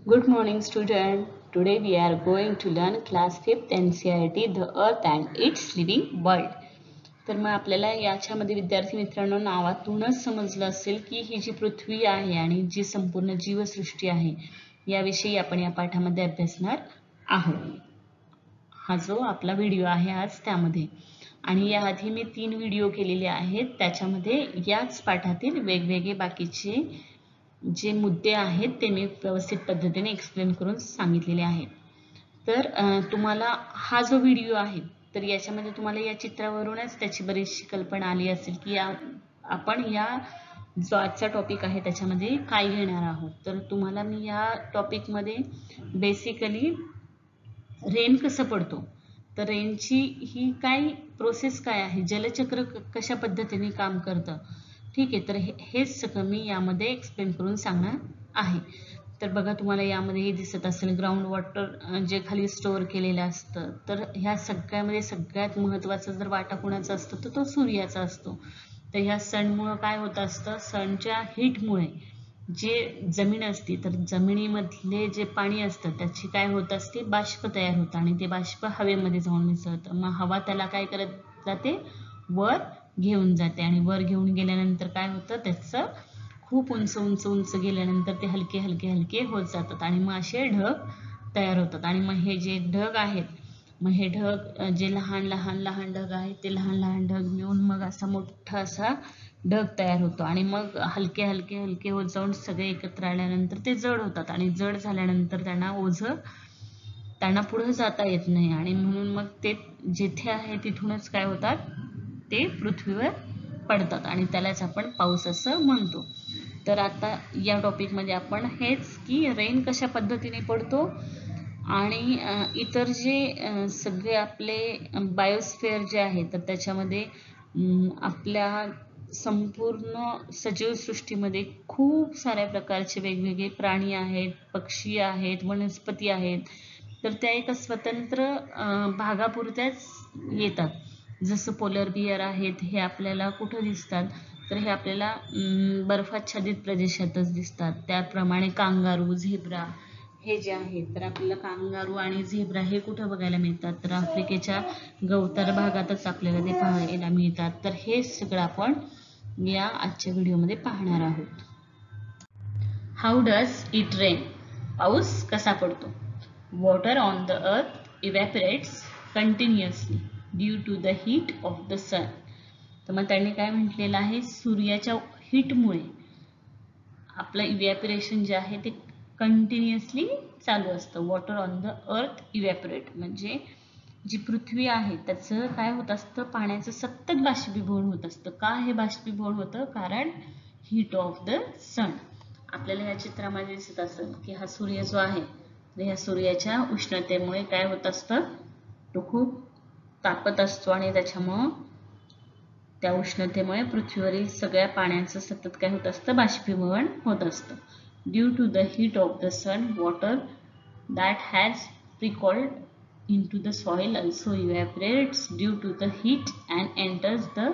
Good morning, student. Today we are going to learn class 5th NCERT The Earth and its Living World. तर मग आपल्याला याच्यामध्ये विद्यार्थी मित्रांनो नावातूनच समजलं असेल की ही जी पृथ्वी आहे आणि जी संपूर्ण जीवसृष्टी आहे याविषयी आपण या पाठामध्ये अभ्यासणार आहोत. हा जो आपला व्हिडिओ आहे आज त्यामध्ये आणि याआधी मी 3 व्हिडिओ केलेले आहेत. त्याच्यामध्ये याच पाठातील वेगवेगळे बाकीचे जे मुद्दे आहेत ते मी व्यवस्थित पद्धतीने एक्सप्लेन करून सांगितलेले आहेत. तर तुम्हाला हा जो व्हिडिओ आहे तर याच्यामध्ये तुम्हाला या चित्रावरूनच त्याची बरीचशी कल्पना आली असेल की आपण या जो आजचा टॉपिक आहे त्याच्यामध्ये काय घेणार आहोत. तर तुम्हाला मी या टॉपिकमध्ये बेसिकली रेन कसं पडतो, तर रेनची ही काय प्रोसेस काय आहे, जलचक्र कशा पद्धतीने काम करतं, ठीक आहे. तर हेच सगळं मी यामध्ये एक्सप्लेन करून सांगणार आहे. तर बघा तुम्हाला यामध्ये हे दिसत असेल ग्राउंड वॉटर जे खाली स्टोअर केलेलं असतं. तर ह्या सगळ्यामध्ये सगळ्यात महत्त्वाचा जर वाटा कोणाचा असतो तर तो सूर्याचा असतो. तर ह्या सनमुळं काय होत असतं, सनच्या हीटमुळे जे जमीन असते तर जमिनीमधले जे पाणी असतं त्याची काय होत असते, बाष्प तयार होतं आणि ते बाष्प हवेमध्ये जाऊन मिसळतं. मग हवा त्याला काय करत जाते, वर घेऊन जाते आणि वर घेऊन गेल्यानंतर काय होतं, त्याचं खूप उंच उंच उंच गेल्यानंतर ते हलके हलके हलके होत जातात आणि मग असे ढग तयार होतात. आणि मग हे जे ढग आहेत, मग हे ढग जे लहान लहान लहान ढग आहेत ते लहान लहान ढग मिळून मग असा मोठा असा ढग तयार होतो आणि मग हलके हलके हलके होत जाऊन सगळे एकत्र आल्यानंतर ते जड होतात आणि जड झाल्यानंतर त्यांना पुढे जाता येत नाही आणि म्हणून मग ते जिथे आहे तिथूनच काय होतात, ते पृथ्वीवर पडतात आणि त्यालाच आपण पाऊस असं म्हणतो. तर आता या टॉपिकमध्ये आपण हेच की रेन कशा पद्धतीने पडतो आणि इतर जे सगळे आपले बायोस्फिअर जे आहे तर त्याच्यामध्ये आपल्या संपूर्ण सजीव सृष्टीमध्ये खूप साऱ्या प्रकारचे वेगवेगळे प्राणी आहेत, पक्षी आहेत, वनस्पती आहेत. तर त्या एका स्वतंत्र भागापुरत्याच येतात. जसं पोलर बियर आहेत, हे आपल्याला कुठं दिसतात, तर हे आपल्याला बर्फाच्छादित प्रदेशातच दिसतात. त्याप्रमाणे कांगारू, झेब्रा हे जे आहेत तर आपल्याला कांगारू आणि झेब्रा हे कुठं बघायला मिळतात, तर आफ्रिकेच्या गवताळ भागातच आपल्याला ते पाहायला मिळतात. तर हे सगळं आपण या आजच्या व्हिडिओमध्ये पाहणार आहोत. हाऊ डज इट रेन, पाऊस कसा पडतो. Water on the earth evaporates continuously due to the heat of the sun. तर मग त्यांनी काय म्हटलेलं आहे, सूर्याच्या हीटमुळे आपलं इव्हॅपोरेशन जे आहे ते कंटिन्युअसली चालू असतं. वॉटर ऑन द अर्थ इव्हॅपोरेट म्हणजे जी पृथ्वी आहे त्याचं काय होत असतं, पाण्याचं सतत बाष्पीभवन होत असतं. का हे बाष्पीभवन होतं, कारण हीट ऑफ द सन. आपल्याला या चित्रामध्ये दिसत असेल की हा सूर्य जो आहे तर ह्या सूर्याच्या उष्णतेमुळे काय होत असतं, तो खूप तापत असतो आणि त्याच्यामुळं त्या उष्णतेमुळे पृथ्वीवरील सगळ्या पाण्याचं सतत काय होत असतं, बाष्पीभवन होत असतं. Due to the heat of the sun, water that has percolated into the soil also evaporates due to the heat and enters the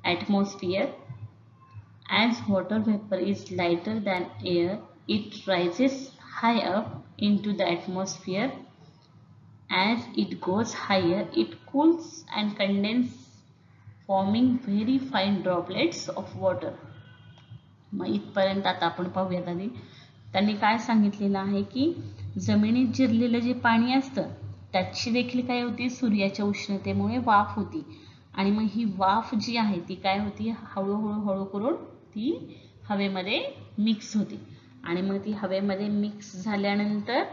atmosphere. As water vapor is lighter than air, it rises high up into the atmosphere. As it goes higher, it cools and condenses, forming very fine droplets of water. मग इथपर्यंत आता आपण पाहूयात. आधी त्यांनी काय सांगितलेलं आहे की जमिनीत जिरलेलं जे पाणी असतं त्याची देखील काय होती, सूर्याच्या उष्णतेमुळे वाफ होती आणि मग ही वाफ जी आहे ती काय होती, हळूहळू करून ती हवेमध्ये मिक्स होती आणि मग ती हवेमध्ये मिक्स झाल्यानंतर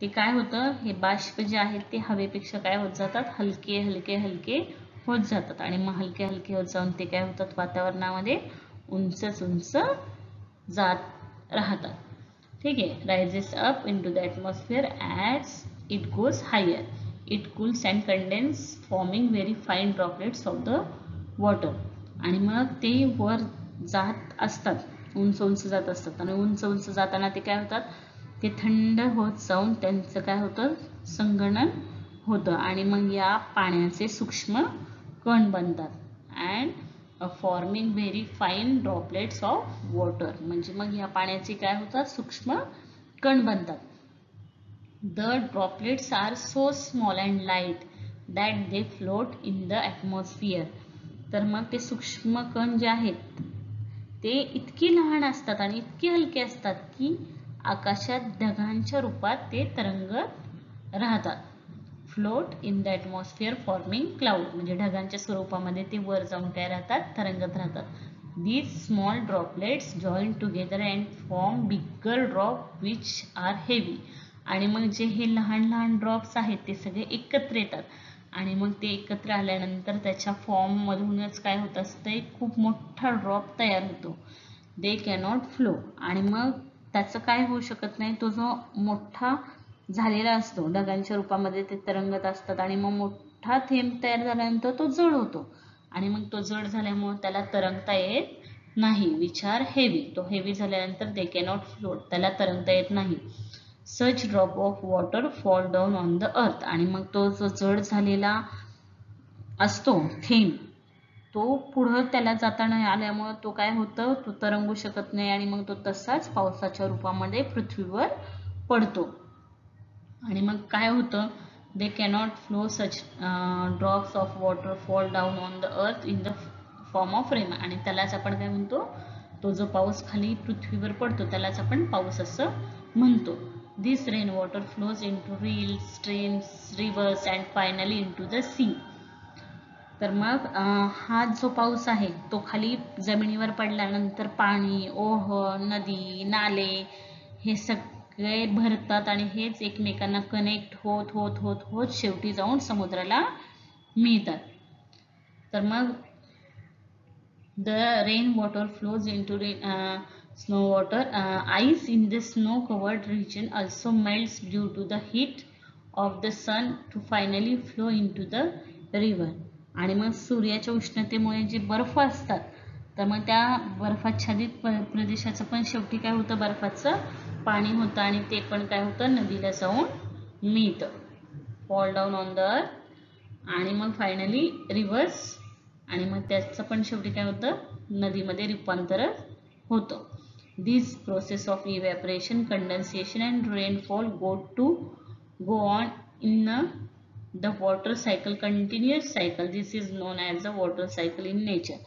ते काय होतं, हे बाष्प जे आहेत ते हवेपेक्षा काय होत जातात, हलके हलके हलके होत जातात आणि मग हलके हलके होत जाऊन ते काय होतात, वातावरणामध्ये उंच उंच जात राहतात. ठीक आहे. Rises up into the atmosphere as it goes higher, it cools and condenses, forming very fine droplets of the water. आणि मग ते वर जात असतात, उंच उंच जात असतात आणि उंच उंच जाताना ते काय होतात, ते थंड होत जाऊन त्यांचं काय होतं, संगणन होतं आणि मग या पाण्याचे सूक्ष्म कण बनतात and forming very fine droplets of water. म्हणजे मग या पाण्याचे काय होतात, सूक्ष्म कण बनतात The droplets are so small and light that they float in the atmosphere. तर मग ते सूक्ष्म कण जे आहेत ते इतके लहान असतात आणि इतके हलके असतात की आकाशात ढगांच्या रूपात ते तरंगत राहतात. Float in the atmosphere forming cloud, म्हणजे ढगांच्या स्वरूपामध्ये ते वर जाऊन काय राहतात, तरंगत राहतात. These small droplets join together and form bigger drop which are heavy. आणि मग जे हे लहान लहान ड्रॉप्स आहेत ते सगळे एकत्र येतात आणि मग ते एकत्र आल्यानंतर त्याच्या फॉर्म मधूनच काय होत असतं, खूप मोठा ड्रॉप तयार होतो. दे कॅनॉट फ्लो. आणि मग त्याचं काय होऊ शकत नाही, तो जो मोठा झालेला असतो ढगांच्या रूपामध्ये ते तरंगत असतात आणि मग मोठा थेंब तयार झाल्यानंतर तो जड होतो आणि मग तो जड झाल्यामुळे त्याला तरंगता येत नाही. Which are heavy. तो हेवी झाल्यानंतर दे कॅनॉट फ्लोट, त्याला तरंगता येत नाही. Such drop of water fall down on the earth. आणि मग तो जो जड झालेला असतो थेंब तो पुढं त्याला जाता नाही आल्यामुळे तो काय होतं, तो तरंगू शकत नाही आणि मग तो तसाच पावसाच्या रूपामध्ये पृथ्वीवर पडतो. आणि मग काय होतं, दे cannot flow such drops of water fall down on the अर्थ in the form of rain. आणि त्यालाच आपण काय म्हणतो, तो जो पाऊस खाली पृथ्वीवर पडतो त्यालाच आपण पाऊस असं म्हणतो. This rain water flows into rills, streams, rivers and finally into the sea. तर मग हा जो पाऊस आहे तो खाली जमिनीवर पडल्यानंतर पाणी, ओह, नदी, नाले हे सगळे भरतात आणि हेच एकमेकांना कनेक्ट होत होत होत होत शेवटी जाऊन समुद्राला मिळतात. तर मग the rain water flows into snow water. Ice in the snow covered region also melts due to the heat of the sun to finally flow into the river. आणि मग सूर्याच्या उष्णतेमुळे जे बर्फ असतात तर मग त्या बर्फाच्छादित प्रदेशाचं पण शेवटी काय होतं, बर्फाचं पाणी होतं आणि ते पण काय होतं, नदीला जाऊन मिळतं. Fall down on the earth आणि मग फायनली रिव्हर्स आणि मग त्याचं पण शेवटी काय होतं, नदीमध्ये रूपांतर होतं. This process of evaporation, condensation and rainfall go on in the water cycle, continuous cycle. This is known as the water cycle in nature.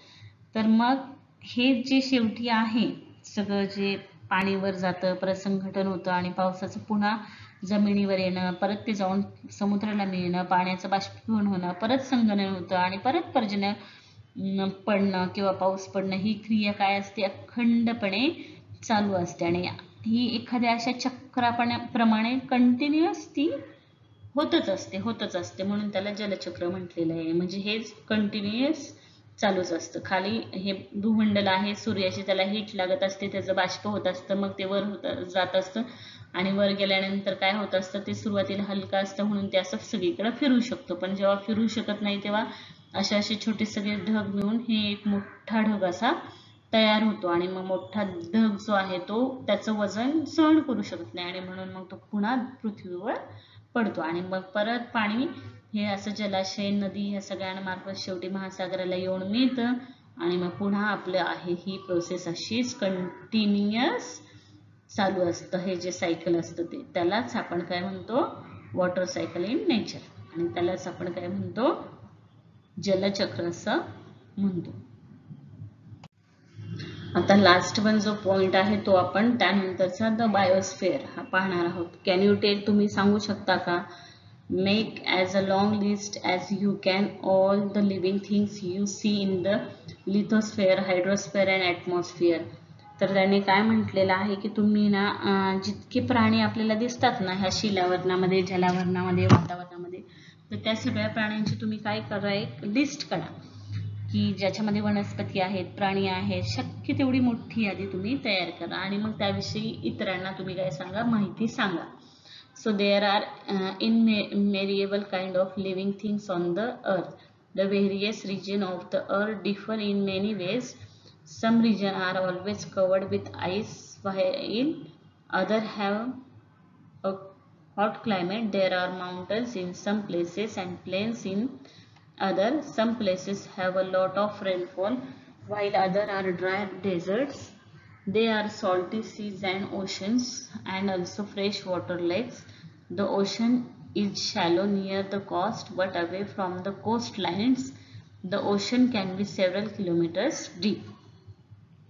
तर मग हे जे शेवटी आहे सगळं जे पाणीवर जातं, परत संघटन होतं आणि पावसाचं पुन्हा जमिनीवर येणं, परत ते जाऊन समुद्राला मिळणं, पाण्याचं बाष्पीभवन होणं, परत संघटन होतं आणि परत पर्जन्य पडणं किंवा पाऊस पडणं, ही क्रिया काय असते, अखंडपणे चालू असते आणि ही एखाद्या अशा चक्राप्रमाणे कंटिन्युअस ती होतच असते म्हणून त्याला जलचक्र म्हटलेलं आहे. म्हणजे हेच कंटिन्युअस चालूच असतं. खाली हे भूमंडल आहे सूर्याची, त्याला हीट लागत असते, त्याचं बाष्प होत असतं, मग ते वर जात असतं आणि वर गेल्यानंतर काय होत असतं, ते सुरुवातीला हलका असतं म्हणून ते असं सगळीकडे फिरू शकतो. पण जेव्हा फिरू शकत नाही तेव्हा असे छोटे सगळे ढग मिळून हे एक मोठा ढग असा तयार होतो आणि मग मोठा ढग जो आहे तो त्याचं वजन सहन करू शकत नाही आणि म्हणून मग तो पुन्हा पृथ्वीवर पडतो आणि मग परत पाणी हे असं जलाशय, नदी या सगळ्यांमार्फत शेवटी महासागराला येऊन मिळतं आणि मग पुन्हा आपलं आहे ही प्रोसेस अशीच कंटिन्युअस चालू असतं. हे जे सायकल असतं ते त्यालाच आपण काय म्हणतो, वॉटर सायकल इन नेचर आणि त्यालाच आपण काय म्हणतो, जलचक्र असं म्हणतो. आता लास्ट वन जो पॉइंट आहे तो आपण त्यानंतरचा द बायोस्फेअर हा पाहणार आहोत. कॅन यू टेल, तुम्ही सांगू शकता का, make as a long list as you can all the living things you see in the lithosphere, hydrosphere and atmosphere. तर त्याने काय म्हटलेलं आहे की तुम्ही ना जितके प्राणी आपल्याला दिसतात ना ह्या शिलावरणामध्ये, जलावरणामध्ये, वातावरणामध्ये, तर त्या सगळ्या प्राण्यांची तुम्ही काय करा, एक लिस्ट करा की ज्याच्यामध्ये वनस्पती आहेत, प्राणी आहेत, शक्य तेवढी मोठी यादी तुम्ही तयार करा आणि मग त्याविषयी इतरांना तुम्ही काय सांगा, माहिती सांगा. So there are innumerable kind of living things on the earth. The various regions of the earth differ in many ways. Some regions are always covered with ice while others have a hot climate. There are mountains in some places and plains in others. Some places have a lot of rainfall while others are dry deserts. There are salty seas and oceans and also fresh water lakes. The ocean is shallow near the coast but away from the coast lines. The ocean can be several kilometres deep.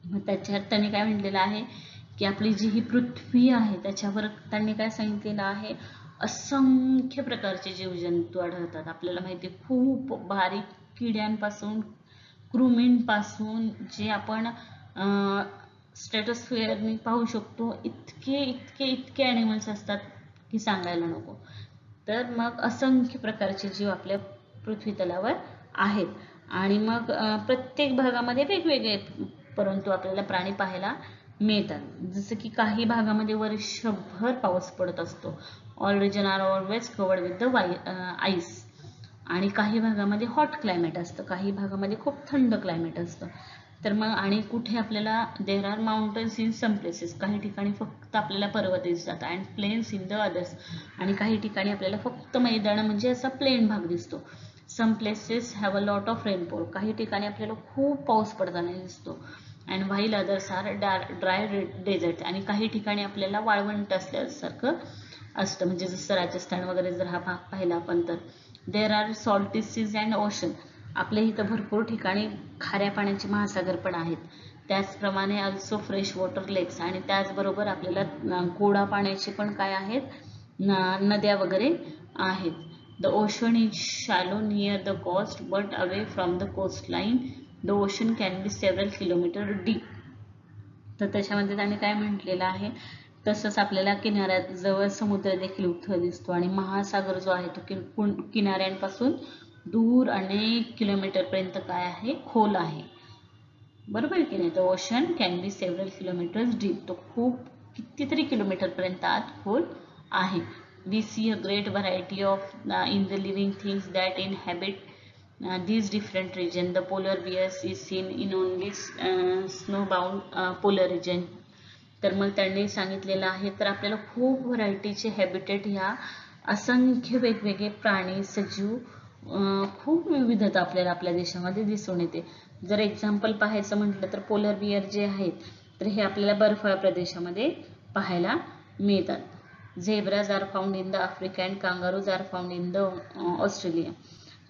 मग त्याच्यात त्यांनी काय म्हटलेलं आहे की आपली जी ही पृथ्वी आहे त्याच्यावर त्यांनी काय सांगितलेलं आहे, असंख्य प्रकारचे जीवजंतू आढळतात. आपल्याला माहिती आहे खूप बारीक किड्यांपासून कृमींपासून जे आपण स्ट्रॅटोस्फिअरनी पाहू शकतो इतके इतके इतके ॲनिमल्स असतात की सांगायला नको. तर मग असंख्य प्रकारचे जीव आपल्या पृथ्वी तलावर आहेत. आणि मग प्रत्येक भागामध्ये वेगवेगळे परंतु आपल्याला प्राणी पाहायला मिळतात. जसं की काही भागामध्ये वर्षभर पाऊस पडत असतो. All region are always covered with the ice. आणि काही भागामध्ये हॉट क्लायमेट असतं, काही भागामध्ये खूप थंड क्लायमेट असतं. तर मग आणि कुठे आपल्याला there are mountains in some places, काही ठिकाणी फक्त आपल्याला पर्वत दिसतात. And plains in the others, आणि काही ठिकाणी आपल्याला फक्त मैदान म्हणजे असा प्लेन भाग दिसतो. Some places have a lot of rainfall, काही ठिकाणी आपल्याला खूप पाऊस पडताना दिसतो. And while others are dry desert, आणि काही ठिकाणी आपल्याला वाळवंट असल्यासारखं असतं, म्हणजे जसं राजस्थान वगैरे जर हा भाग पाहिला आपण तर. There are salty seas and ocean, आपल्या इथं भरपूर ठिकाणी खाऱ्या पाण्याचे महासागर पण आहेत. त्याचप्रमाणे अल्सो फ्रेश वॉटर लेक्स, आणि त्याचबरोबर आपल्याला गोडा पाण्याचे पण काय आहेत, नद्या वगैरे आहेत. The ocean is shallow near the coast but away from the coast line. The ocean can be several kilometre deep. तर त्याच्यामध्ये त्याने काय म्हटलेलं आहे, तसंच आपल्याला किनाऱ्याजवळ समुद्र देखील उथळ दिसतो. आणि महासागर जो आहे तो किनाऱ्यांपासून दूर अनेक किलोमीटरपर्यंत काय आहे, खोल आहे. बरोबर की नाही. The ocean can be several kilometres deep, तो खूप कितीतरी किलोमीटरपर्यंत आत खोल आहे. We see a great variety of in the living things that inhabit these different region. The polar bears is seen in only snow-bound polar region. तर मग त्यांनी सांगितलेलं आहे, तर आपल्याला खूप व्हरायटीचे हॅबिटेट, ह्या असंख्य वेगवेगळे प्राणी सजीव, खूप विविधता आपल्याला आपल्या देशामध्ये दिसून येते. जर एक्झाम्पल पाहायचं म्हटलं तर पोलर बियर जे आहेत तर हे आपल्याला बर्फाळ प्रदेशामध्ये पाहायला मिळतात. Zebras are found in the Africa and kangaroos are found in the Australia.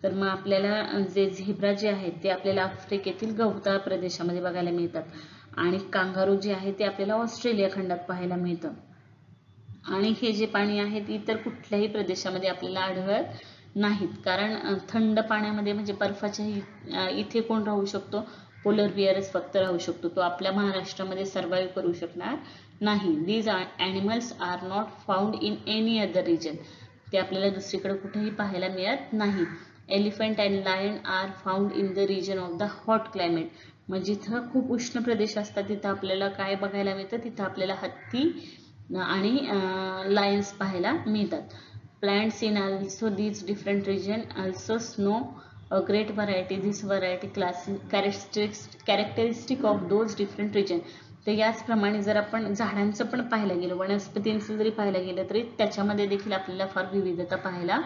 तर मग आपल्याला जे झेब्रा जे आहेत ते आपल्याला आफ्रिकेतील गवताळ प्रदेशामध्ये बघायला मिळतात. आणि कांगारू जे आहे ते आपल्याला ऑस्ट्रेलिया खंडात पाहायला मिळतं. आणि हे जे पाणी आहे ते इतर कुठल्याही प्रदेशामध्ये आपल्याला आढळत नाहीत. कारण थंड पाण्यामध्ये म्हणजे बर्फाच्या इथे कोण राहू शकतो, पोलर बिअरच फक्त राहू शकतो. तो आपल्या महाराष्ट्रामध्ये सर्वाइव्ह करू शकणार नाही. These animals are not found in any other region. ते आपल्याला दुसरीकडे कुठेही पाहायला मिळत नाही. Elephant and lion are found in the region of the hot climate. मग जिथं खूप उष्ण प्रदेश असतात तिथं आपल्याला काय बघायला मिळतं, तिथं आपल्याला हत्ती आणि लायन्स पाहायला मिळतात. Plants in also these different region also snow a great variety. This variety characteristic of those different region. तर याचप्रमाणे जर आपण झाडांचं पण पाहायला गेलं, वनस्पतींचं जरी पाहायला गेलं तरी त्याच्यामध्ये देखील आपल्याला फार विविधता पाहायला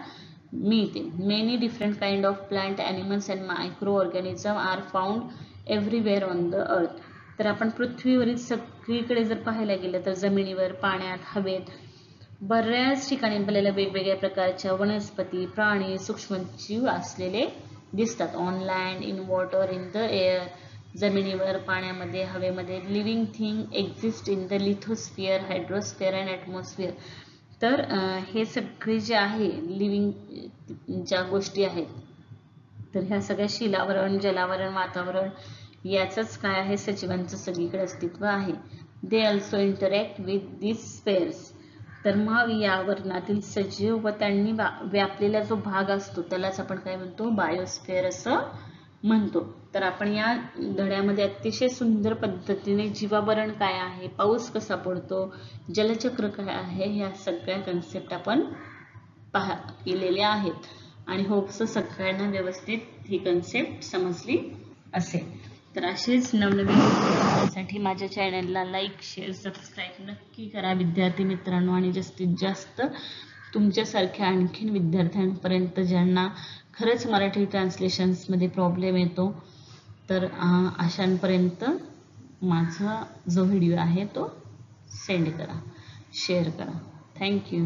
मिळते. Many different kind of plant, animals and microorganism are found everywhere on the earth. तर आपण पृथ्वीवरील सगळीकडे जर पाहायला गेलं तर जमिनीवर, पाण्यात, हवेत बऱ्याच ठिकाणी आपल्याला वेगवेगळ्या प्रकारच्या वनस्पती, प्राणी, सूक्ष्मजीव असलेले दिसतात. On land, in water, in the air, जमिनीवर, पाण्यामध्ये, हवेमध्ये. Living thing exist in the lithosphere, hydrosphere and atmosphere. तर हे सगळे जे आहे लिव्हिंग ज्या गोष्टी आहेत तर ह्या सगळ्या शिलावरण, जलावरण, वातावरण याचंच काय आहे, सजीवांचं सगळीकडे अस्तित्व आहे. They also interact with this spares. तर मग या वर्णातील सजीव व त्यांनी व्यापलेला जो भाग असतो त्यालाच आपण काय म्हणतो, बायोस्फिअर असं म्हणतो. तर आपण या धड्यामध्ये अतिशय सुंदर पद्धतीने जीवावरण काय आहे, पाऊस कसा पडतो, जलचक्र काय आहे, ह्या सगळ्या कन्सेप्ट आपण केलेल्या आहेत. आणि होप्स सगळ्यांना व्यवस्थित ही कन्सेप्ट समजली असेल. तर असेच नवनवीन शिकण्यासाठी माझ्या चॅनलला लाईक, शेअर, सबस्क्राईब नक्की करा विद्यार्थी मित्रांनो. आणि जास्तीत जास्त तुमच्यासारख्या आणखीन विद्यार्थ्यांपर्यंत ज्यांना खरंच मराठी ट्रान्सलेशन्समध्ये प्रॉब्लेम येतो तर अशांपर्यंत माझा जो व्हिडिओ आहे तो सेंड करा, शेअर करा. थँक्यू.